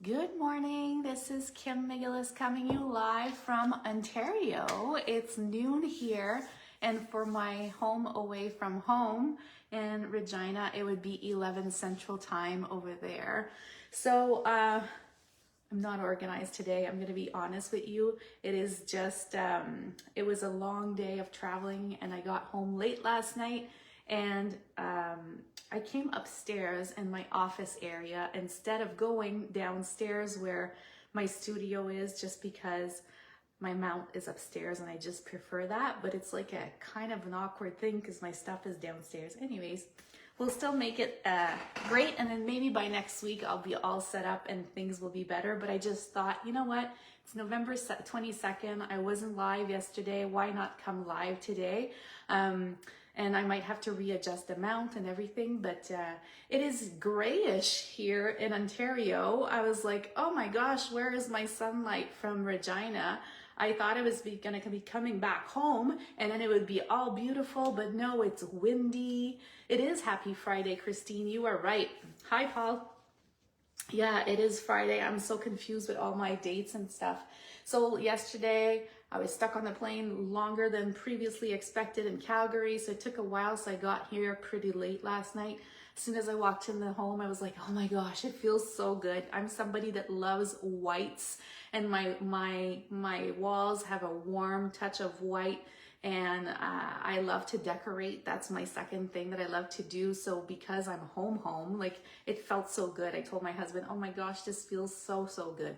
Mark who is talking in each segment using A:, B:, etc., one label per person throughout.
A: Good morning, this is Kim McGillis coming you live from Ontario. It's noon here, and for my home away from home in Regina, it would be 11 Central Time over there. So I'm not organized today, I'm gonna be honest with you. It is just, it was a long day of traveling and I got home late last night, and I came upstairs in my office area instead of going downstairs where my studio is, just because my mount is upstairs and I just prefer that. But it's like a kind of an awkward thing because my stuff is downstairs. Anyways, we'll still make it great, and then maybe by next week I'll be all set up and things will be better. But I just thought, you know what? It's November 22nd. I wasn't live yesterday. Why not come live today? And I might have to readjust the mount and everything, but it is grayish here in Ontario. I was like, oh my gosh, where is my sunlight from Regina? I thought it was gonna be coming back home and then it would be all beautiful, but no, it's windy. It is Happy Friday, Christine, you are right. Hi, Paul. Yeah, it is Friday. I'm so confused with all my dates and stuff. So yesterday, I was stuck on the plane longer than previously expected in Calgary, so it took a while, so I got here pretty late last night. As soon as I walked in the home, I was like, oh my gosh, it feels so good. I'm somebody that loves whites, and my walls have a warm touch of white, and I love to decorate. That's my second thing that I love to do. So because I'm home, like, it felt so good. I told my husband, oh my gosh, this feels so good.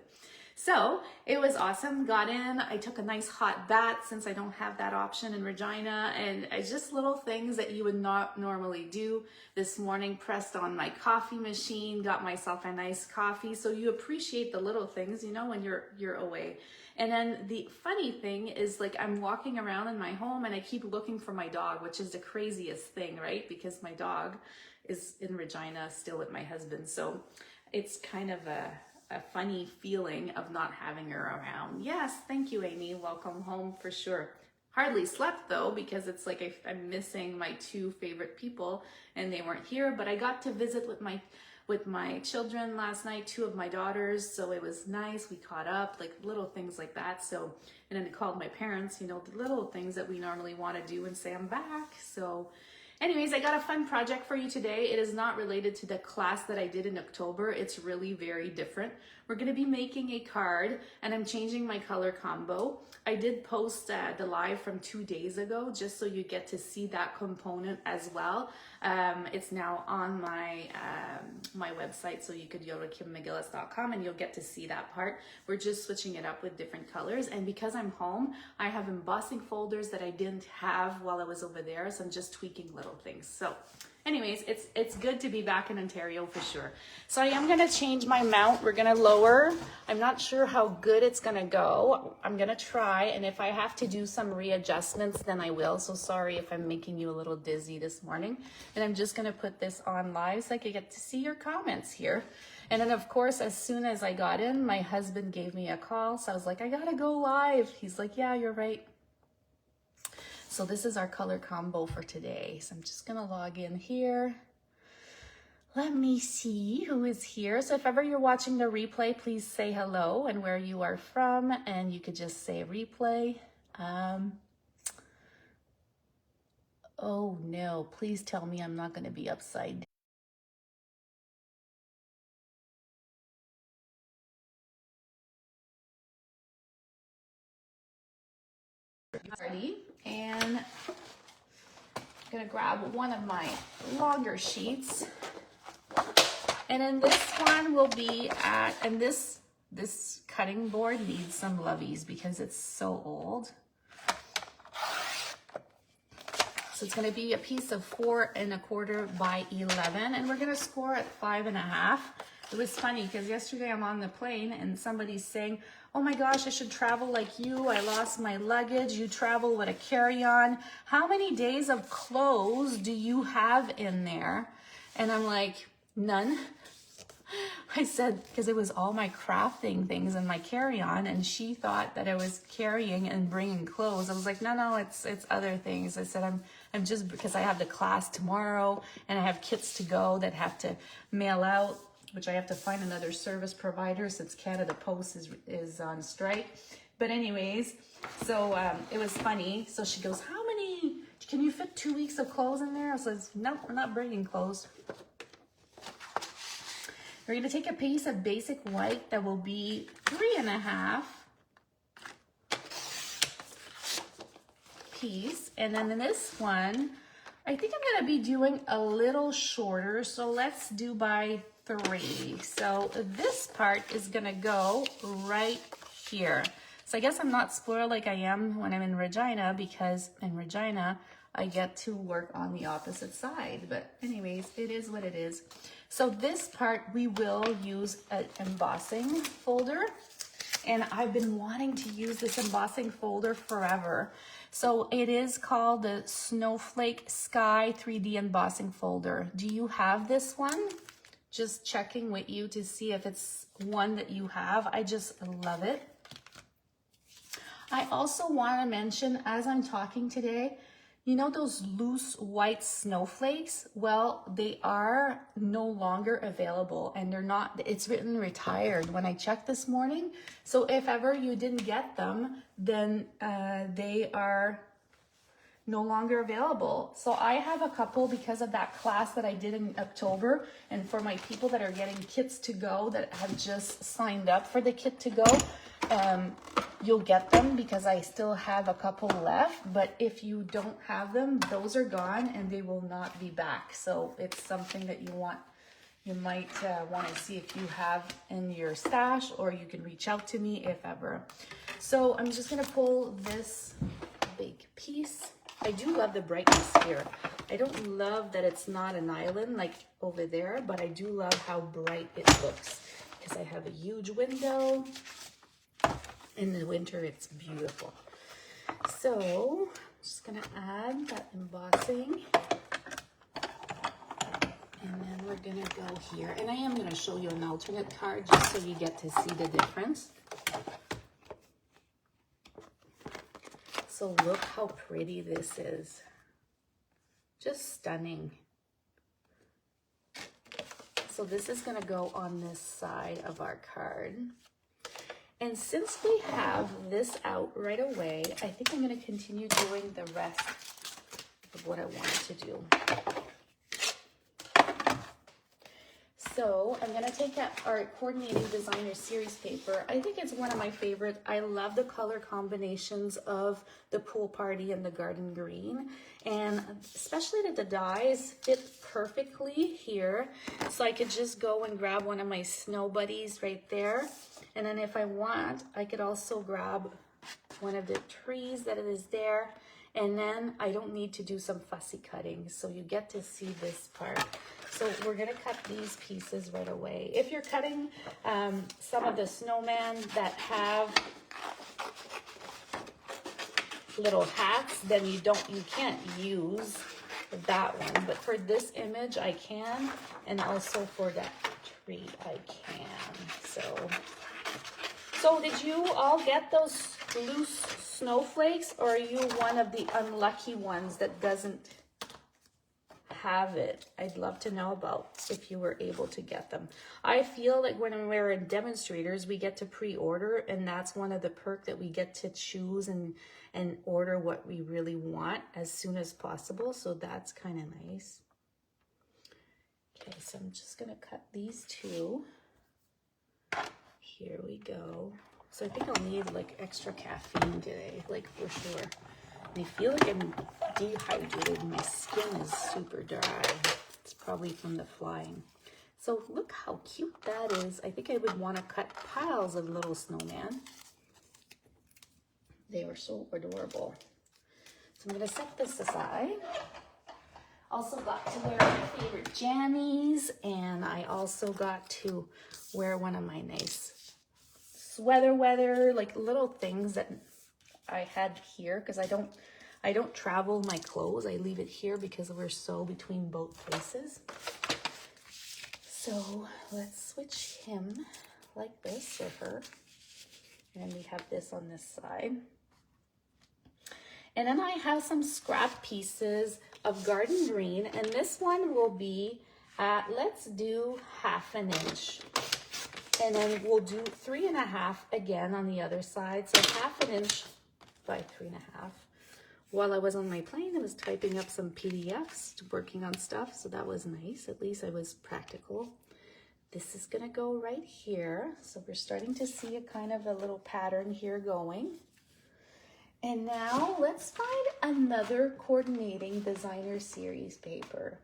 A: So it was awesome. Got in, I took a nice hot bath since I don't have that option in Regina, and it's just little things that you would not normally do. This morning, pressed on my coffee machine, got myself a nice coffee. So you appreciate the little things, you know, when you're away. And then the funny thing is, like, I'm walking around in my home and I keep looking for my dog, which is the craziest thing, right? Because my dog is in Regina still with my husband. So it's kind of a funny feeling of not having her around. Yes, thank you, Amy. Welcome home for sure. Hardly slept though, because it's like I'm missing my two favorite people and they weren't here, but I got to visit with my children last night, two of my daughters, so it was nice. We caught up, like little things like that. So, and then I called my parents, you know, the little things that we normally want to do and say I'm back. So anyways, I got a fun project for you today. It is not related to the class that I did in October. It's really very different. We're going to be making a card, and I'm changing my color combo. I did post the live from 2 days ago, just so you get to see that component as well. It's now on my my website, so you could go to kimmcgillis.com and you'll get to see that part. We're just switching it up with different colors, and because I'm home, I have embossing folders that I didn't have while I was over there, so I'm just tweaking little things. So anyways, it's good to be back in Ontario for sure. So I am going to change my mount. We're going to lower. I'm not sure how good it's going to go. I'm going to try, and if I have to do some readjustments, then I will. So sorry if I'm making you a little dizzy this morning. And I'm just going to put this on live so I can get to see your comments here. And then of course, as soon as I got in, my husband gave me a call. So I was like, I got to go live. He's like, yeah, you're right. So this is our color combo for today. So I'm just gonna log in here. Let me see who is here. So if ever you're watching the replay, please say hello and where you are from, and you could just say replay. Oh no, please tell me I'm not gonna be upside down. And I'm gonna grab one of my longer sheets, and then this one will be at, and this cutting board needs some lovies because it's so old. So it's gonna be a piece of 4 1/4 by 11, and we're gonna score at 5 1/2. It was funny because yesterday I'm on the plane and somebody's saying, oh my gosh, I should travel like you. I lost my luggage. You travel with a carry-on. How many days of clothes do you have in there? And I'm like, none. I said, because it was all my crafting things in my carry-on, and she thought that I was carrying and bringing clothes. I was like, no, it's other things. I said, I'm just, because I have the class tomorrow and I have kits to go that have to mail out. which I have to find another service provider since Canada Post is on strike. But anyways, so it was funny. So she goes, how many, can you fit 2 weeks of clothes in there? I says, no, we're not bringing clothes. We're gonna take a piece of basic white that will be 3.5 piece. And then in this one, I think I'm gonna be doing a little shorter. So let's do by 3. So this part is gonna go right here. So I guess I'm not spoiled like I am when I'm in Regina, because in Regina, I get to work on the opposite side. But anyways, it is what it is. So this part, we will use an embossing folder. And I've been wanting to use this embossing folder forever. So it is called the Snowflake Sky 3D embossing folder. Do you have this one? Just checking with you to see if it's one that you have. I just love it. I also want to mention, as I'm talking today, you know those loose white snowflakes? Well, they are no longer available, and they're not, it's written retired when I checked this morning. So if ever you didn't get them, then they are no longer available. So I have a couple because of that class that I did in October, and for my people that are getting kits to go that have just signed up for the kit to go, you'll get them because I still have a couple left. But if you don't have them, those are gone and they will not be back. So it's something that you might want to see if you have in your stash, or you can reach out to me if ever. So I'm just gonna pull this big piece. I do love the brightness here. I don't love that it's not an island like over there, but I do love how bright it looks because I have a huge window. In the winter, it's beautiful. So I'm just gonna add that embossing. And then we're gonna go here. And I am gonna show you an alternate card just so you get to see the difference. So look how pretty this is. Just stunning. So this is gonna go on this side of our card. And since we have this out right away, I think I'm gonna continue doing the rest of what I wanted to do. So I'm gonna take our coordinating designer series paper. I think it's one of my favorite. I love the color combinations of the pool party and the garden green, and especially that the dies fit perfectly here. So I could just go and grab one of my snow buddies right there. And then if I want, I could also grab one of the trees that is there. And then I don't need to do some fussy cutting. So you get to see this part. So we're gonna cut these pieces right away. If you're cutting some of the snowmen that have little hats, then you can't use that one. But for this image, I can. And also for that tree, I can. So did you all get those loose snowflakes, or are you one of the unlucky ones that doesn't have it? I'd love to know about if you were able to get them. I feel like when we're in demonstrators, we get to pre-order, and that's one of the perks that we get to choose and order what we really want as soon as possible. So that's kind of nice. Okay, so I'm just gonna cut these two. Here we go. So I think I'll need like extra caffeine today, like for sure. I feel like I'm dehydrated. My skin is super dry. It's probably from the flying. So look how cute that is. I think I would want to cut piles of little snowman. They are so adorable. So I'm going to set this aside. Also got to wear my favorite jammies, and I also got to wear one of my nice sweater, like little things that I had here, because I don't travel my clothes. I leave it here because we're so between both places. So let's switch him like this, or her. And then we have this on this side. And then I have some scrap pieces of garden green, and this one will be Let's do 1/2 inch. And then we'll do 3.5 again on the other side. So 1/2 inch by 3.5. While I was on my plane, I was typing up some PDFs, working on stuff. So that was nice. At least I was practical. This is gonna go right here. So we're starting to see a kind of a little pattern here going. And now let's find another coordinating designer series paper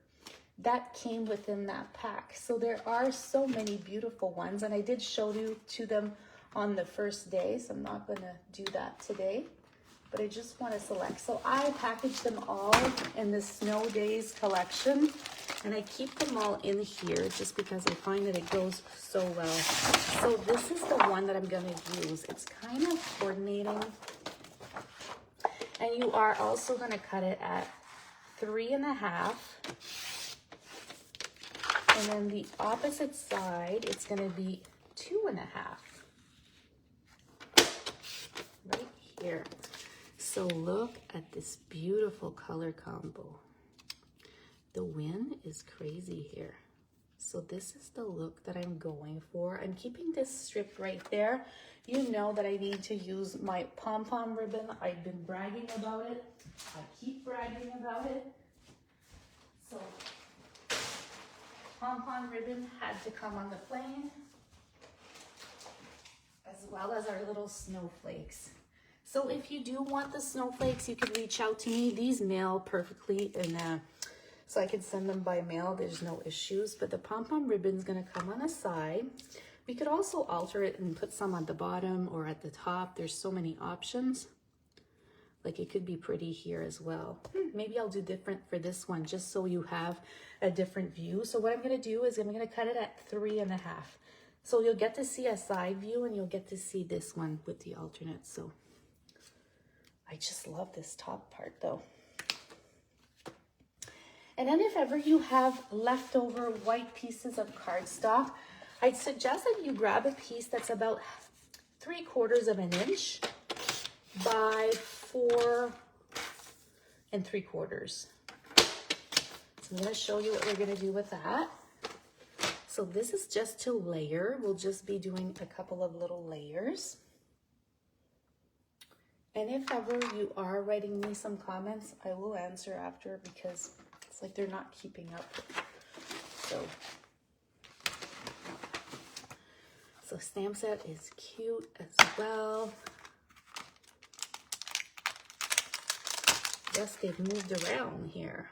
A: that came within that pack. So there are so many beautiful ones, and I did show you to them on the first day, so I'm not gonna do that today, but I just wanna select. So I packaged them all in the Snow Days collection, and I keep them all in here just because I find that it goes so well. So this is the one that I'm gonna use. It's kind of coordinating. And you are also gonna cut it at 3.5. And then the opposite side, it's gonna be 2.5. Right here. So look at this beautiful color combo. The wind is crazy here. So this is the look that I'm going for. I'm keeping this strip right there. You know that I need to use my pom-pom ribbon. I've been bragging about it. I keep bragging about it. So pom-pom ribbon had to come on the plane, as well as our little snowflakes. So if you do want the snowflakes, you can reach out to me. These mail perfectly, and so I can send them by mail. There's no issues, but the pom-pom ribbon's gonna come on the side. We could also alter it and put some at the bottom or at the top. There's so many options. Like it could be pretty here as well. Maybe I'll do different for this one just so you have a different view. So what I'm gonna do is I'm gonna cut it at 3.5. So you'll get to see a side view and you'll get to see this one with the alternate. So I just love this top part though. And then if ever you have leftover white pieces of cardstock, I'd suggest that you grab a piece that's about 3/4 inch by 4 3/4. So I'm gonna show you what we're gonna do with that. So this is just to layer. We'll just be doing a couple of little layers. And if ever you are writing me some comments, I will answer after because it's like they're not keeping up. So stamp set is cute as well. Yes, they've moved around here.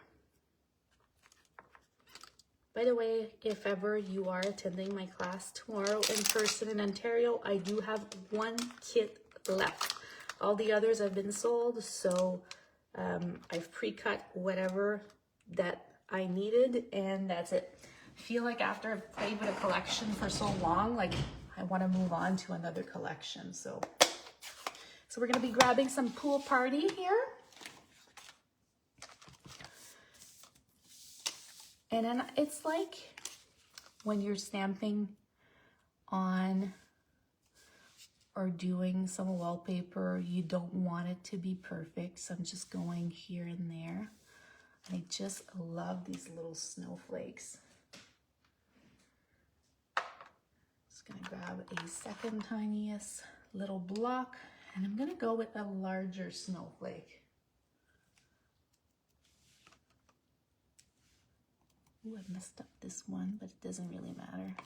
A: By the way, if ever you are attending my class tomorrow in person in Ontario, I do have 1 kit left. All the others have been sold, so I've pre-cut whatever that I needed, and that's it. I feel like after I've played with a collection for so long, like I want to move on to another collection. So we're going to be grabbing some Pool Party here. And then it's like when you're stamping on or doing some wallpaper, you don't want it to be perfect. So I'm just going here and there. I just love these little snowflakes. Just gonna grab a second tiniest little block, and I'm gonna go with a larger snowflake. Ooh, I messed up this one, but it doesn't really matter.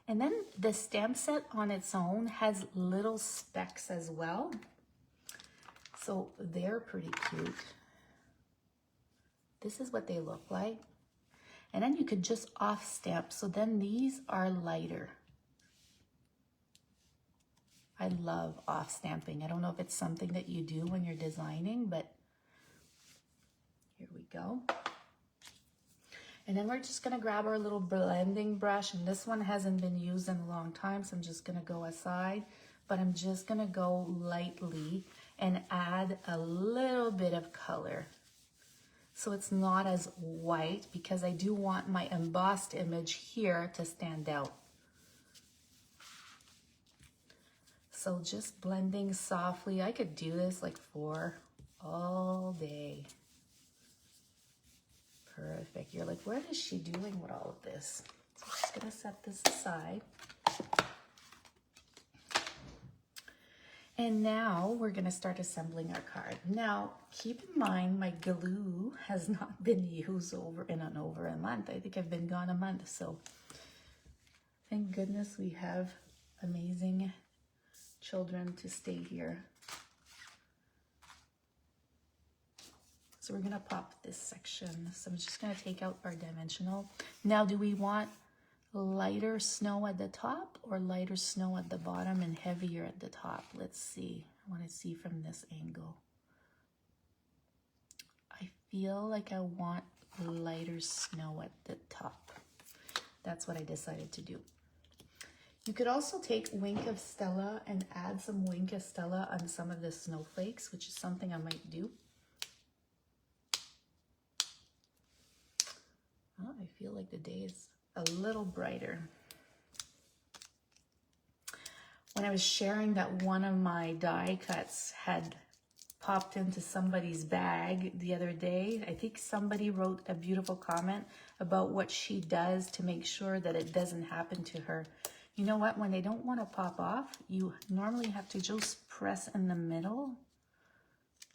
A: And then the stamp set on its own has little specks as well. So they're pretty cute. This is what they look like. And then you could just off stamp. So then these are lighter. I love off stamping. I don't know if it's something that you do when you're designing, but here we go. And then we're just gonna grab our little blending brush, and this one hasn't been used in a long time, so I'm just gonna go aside, but I'm just gonna go lightly and add a little bit of color. So it's not as white because I do want my embossed image here to stand out. So just blending softly. I could do this like for all day. perfect. You're like, what is she doing with all of this? So I'm just gonna set this aside. And now we're gonna start assembling our card. Now, keep in mind, my glue has not been used over a month. I think I've been gone a month, so thank goodness we have amazing children to stay here. So we're gonna pop this section. So I'm just gonna take out our dimensional. Now, do we want lighter snow at the top or lighter snow at the bottom and heavier at the top? Let's see. I want to see from this angle. I feel like I want lighter snow at the top. That's what I decided to do. You could also take Wink of Stella and add some Wink of Stella on some of the snowflakes, which is something I might do. Oh, I feel like the day is a little brighter. When I was sharing that one of my die cuts had popped into somebody's bag the other day, I think somebody wrote a beautiful comment about what she does to make sure that it doesn't happen to her. You know what? When they don't want to pop off, you normally have to just press in the middle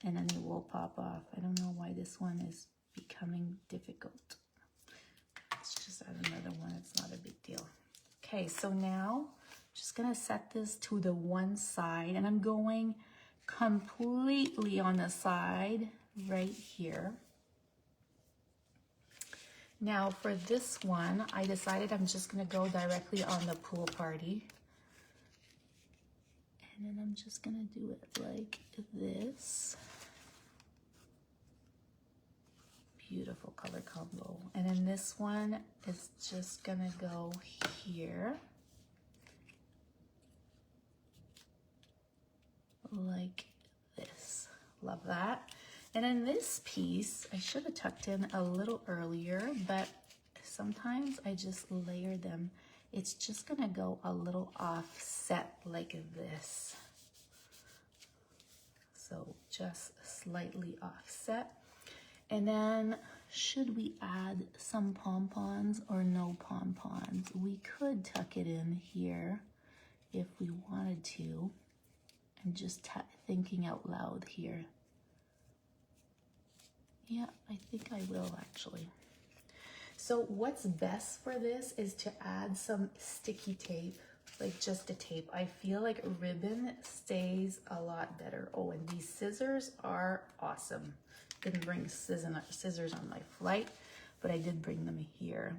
A: and then they will pop off. I don't know why this one is becoming difficult. Let's just add another one. It's not a big deal. Okay, so now I'm just gonna set this to the one side and I'm going completely on the side right here. Now for this one, I decided I'm just gonna go directly on the pool party. And then I'm just gonna do it like this. Beautiful color combo. And then this one is just gonna go here. Like this. Love that. And then this piece, I should have tucked in a little earlier, but sometimes I just layer them. It's just gonna go a little offset like this. So just slightly offset. And then should we add some pom-poms or no pom-poms? We could tuck it in here if we wanted to. I'm just thinking out loud here. Yeah, I think I will actually. So what's best for this is to add some sticky tape, like just a tape. I feel like ribbon stays a lot better. Oh, and these scissors are awesome. Didn't bring scissors on my flight, but I did bring them here.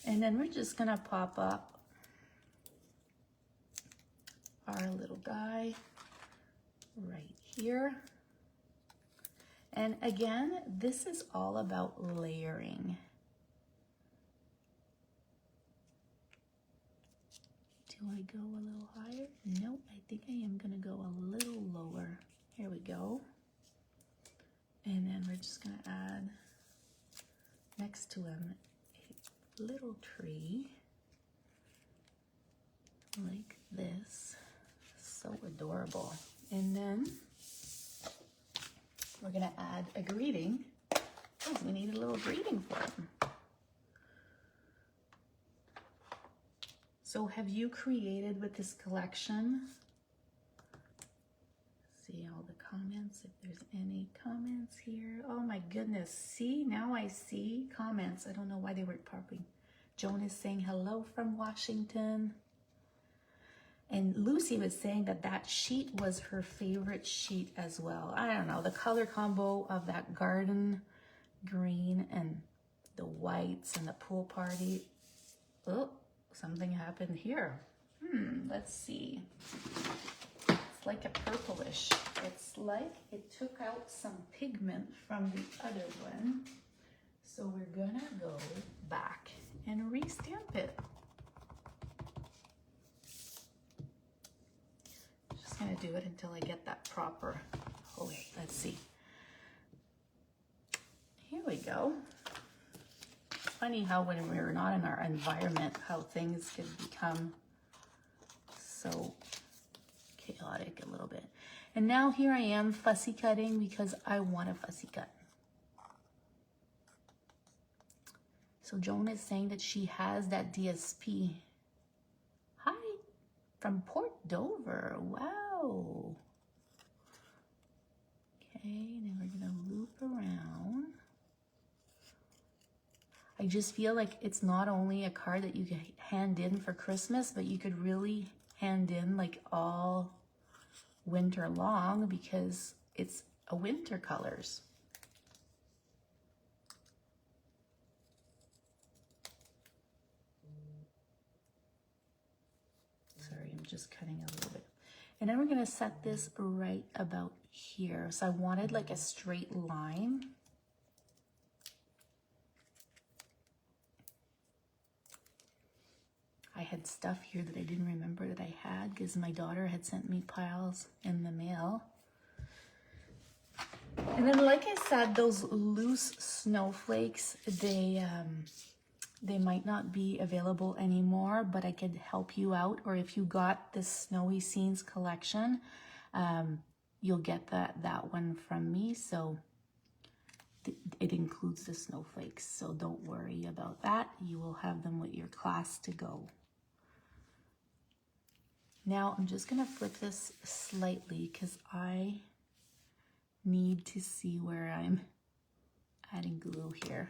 A: And then we're just gonna pop up our little guy right here. And again, this is all about layering. Do I go a little higher? Nope, I think I am gonna go a little lower. Here we go. And then we're just gonna add next to him a little tree like this. So adorable. And then we're gonna add a greeting. Oh, we need a little greeting for him. So have you created with this collection? See all the comments, if there's any comments here. Oh my goodness, see, now I see comments. I don't know why they weren't popping. Joan is saying hello from Washington. And Lucy was saying that that sheet was her favorite sheet as well. I don't know, the color combo of that garden green and the whites and the pool party. Oh, something happened here. Let's see. It's like a purplish. It's like it took out some pigment from the other one. So we're gonna go back and re-stamp it. Just gonna do it until I get that proper. Oh wait, let's see. Here we go. Funny how when we're not in our environment, how things could become so chaotic a little bit. And now here I am fussy cutting because I want a fussy cut. So Joan is saying that she has that DSP. Hi, from Port Dover. Wow. Okay, then we're gonna loop around. I just feel like it's not only a card that you can hand in for Christmas, but you could really hand in like all winter long because it's a winter colors. Sorry, I'm just cutting a little bit. And then we're gonna set this right about here. So I wanted like a straight line. I had stuff here that I didn't remember that I had because my daughter had sent me piles in the mail. And then, like I said, those loose snowflakes, they might not be available anymore, but I could help you out. Or if you got this Snowy Scenes collection, you'll get that one from me. So it includes the snowflakes. So don't worry about that. You will have them with your class to go. Now I'm just gonna flip this slightly because I need to see where I'm adding glue here.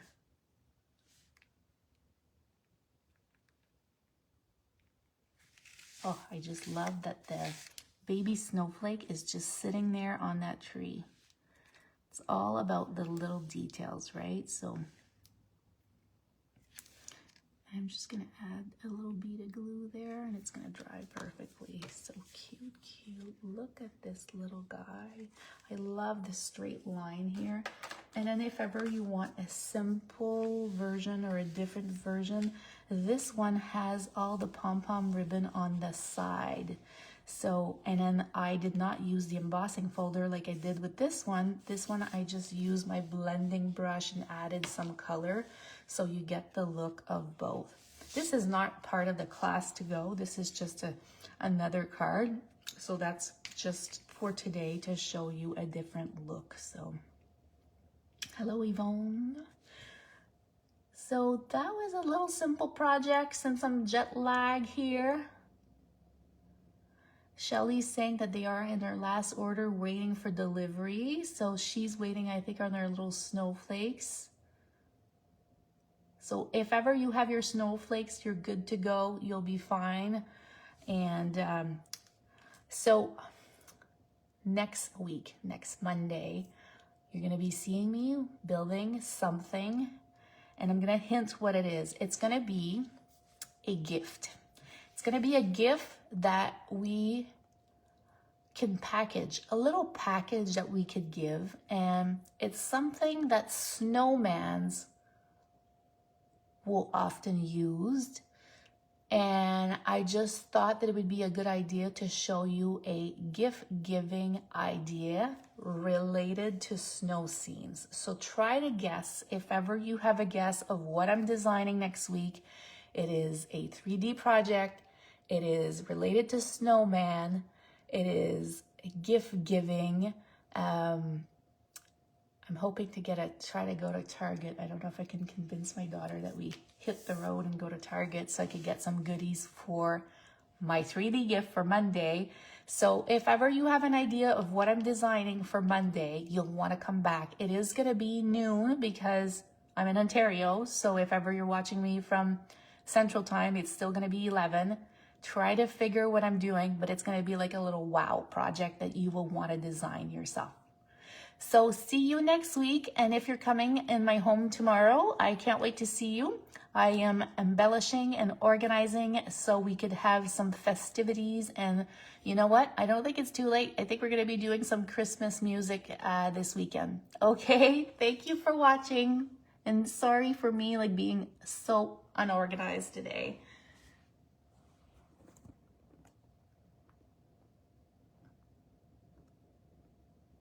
A: Oh, I just love that the baby snowflake is just sitting there on that tree. It's all about the little details, right? So I'm just gonna add a little bead of glue there and it's gonna dry perfectly. So cute, cute. Look at this little guy. I love the straight line here. And then if ever you want a simple version or a different version, this one has all the pom-pom ribbon on the side. So, and then I did not use the embossing folder like I did with this one. This one I just used my blending brush and added some color. So you get the look of both. This is not part of the class to go. This is just another card. So that's just for today to show you a different look. So hello, Yvonne. So that was a little simple project since I'm jet lag here. Shelly's saying that they are in their last order waiting for delivery. So she's waiting, I think, on their little snowflakes. So if ever you have your snowflakes, you're good to go. You'll be fine. And so next week, next Monday, you're going to be seeing me building something. And I'm going to hint what it is. It's going to be a gift. It's going to be a gift that we can package, a little package that we could give. And it's something that snowmans will often use. And I just thought that it would be a good idea to show you a gift giving idea related to snow scenes. So try to guess, if ever you have a guess of what I'm designing next week. It is a 3D project. It is related to snowman. It is a gift giving. I'm hoping to try to go to Target. I don't know if I can convince my daughter that we hit the road and go to Target so I could get some goodies for my 3D gift for Monday. So if ever you have an idea of what I'm designing for Monday, you'll want to come back. It is going to be noon because I'm in Ontario. So if ever you're watching me from Central Time, it's still going to be 11. Try to figure what I'm doing, but it's going to be like a little wow project that you will want to design yourself. So see you next week. And if you're coming in my home tomorrow, I can't wait to see you. I am embellishing and organizing so we could have some festivities. And you know what? I don't think it's too late. I think we're going to be doing some Christmas music this weekend. Okay. Thank you for watching. And sorry for me like being so unorganized today.